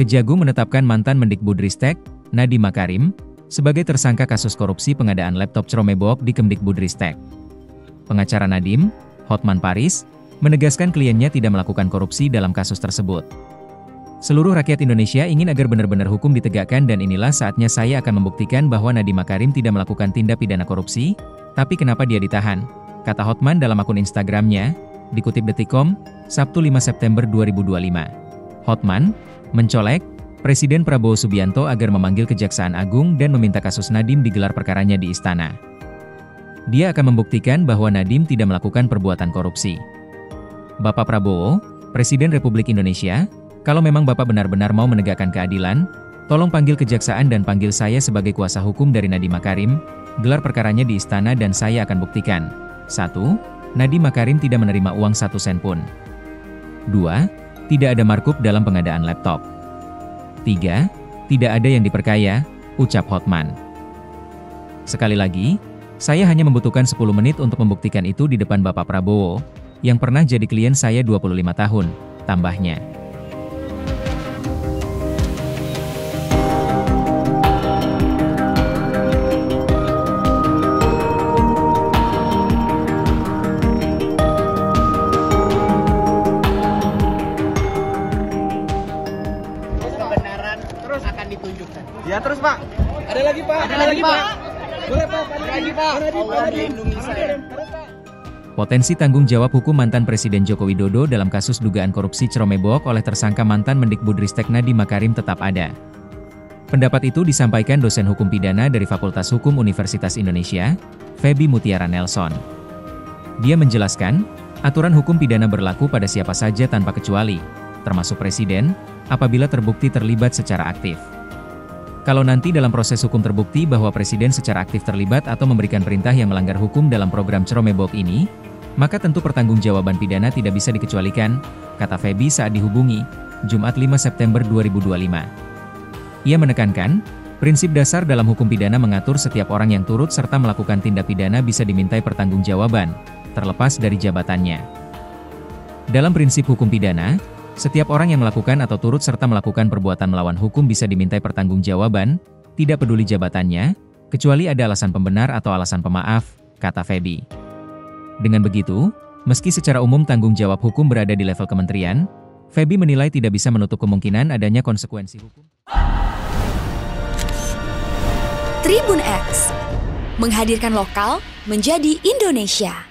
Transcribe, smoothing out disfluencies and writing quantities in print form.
Kejagung menetapkan mantan Mendikbudristek, Nadiem Makarim, sebagai tersangka kasus korupsi pengadaan laptop Chromebook di Kemdikbudristek. Pengacara Nadiem, Hotman Paris, menegaskan kliennya tidak melakukan korupsi dalam kasus tersebut. Seluruh rakyat Indonesia ingin agar benar-benar hukum ditegakkan dan inilah saatnya saya akan membuktikan bahwa Nadiem Makarim tidak melakukan tindak pidana korupsi, tapi kenapa dia ditahan? Kata Hotman dalam akun Instagramnya, dikutip Detik.com, Sabtu 5 September 2025. Hotman mencolek Presiden Prabowo Subianto agar memanggil Kejaksaan Agung dan meminta kasus Nadiem digelar perkaranya di istana. Dia akan membuktikan bahwa Nadiem tidak melakukan perbuatan korupsi. Bapak Prabowo, Presiden Republik Indonesia, kalau memang Bapak benar-benar mau menegakkan keadilan, tolong panggil Kejaksaan dan panggil saya sebagai kuasa hukum dari Nadiem Makarim, gelar perkaranya di istana dan saya akan buktikan. 1. Nadiem Makarim tidak menerima uang 1 sen pun. 2. Tidak ada markup dalam pengadaan laptop. 3. Tidak ada yang diperkaya, ucap Hotman. Sekali lagi, saya hanya membutuhkan 10 menit untuk membuktikan itu di depan Bapak Prabowo, yang pernah jadi klien saya 25 tahun, tambahnya. Kebenaran terus akan ditunjukkan. Ya terus Pak. Ada lagi Pak. Ada lagi Pak. Boleh Pak. Ada lagi Pak. Allah melindungi saya. Potensi tanggung jawab hukum mantan Presiden Joko Widodo dalam kasus dugaan korupsi Chromebook oleh tersangka mantan Mendikbudristek Nadiem Makarim tetap ada. Pendapat itu disampaikan dosen hukum pidana dari Fakultas Hukum Universitas Indonesia, Feby Mutiara Nelson. Dia menjelaskan, aturan hukum pidana berlaku pada siapa saja tanpa kecuali, termasuk presiden, apabila terbukti terlibat secara aktif. Kalau nanti dalam proses hukum terbukti bahwa presiden secara aktif terlibat atau memberikan perintah yang melanggar hukum dalam program Chromebook ini, maka tentu pertanggungjawaban pidana tidak bisa dikecualikan, kata Feby saat dihubungi, Jumat 5 September 2025. Ia menekankan, prinsip dasar dalam hukum pidana mengatur setiap orang yang turut serta melakukan tindak pidana bisa dimintai pertanggungjawaban, terlepas dari jabatannya. Dalam prinsip hukum pidana, setiap orang yang melakukan atau turut serta melakukan perbuatan melawan hukum bisa dimintai pertanggungjawaban, tidak peduli jabatannya, kecuali ada alasan pembenar atau alasan pemaaf, kata Feby. Dengan begitu, meski secara umum tanggung jawab hukum berada di level kementerian, Feby menilai tidak bisa menutup kemungkinan adanya konsekuensi hukum. Tribun X menghadirkan lokal menjadi Indonesia.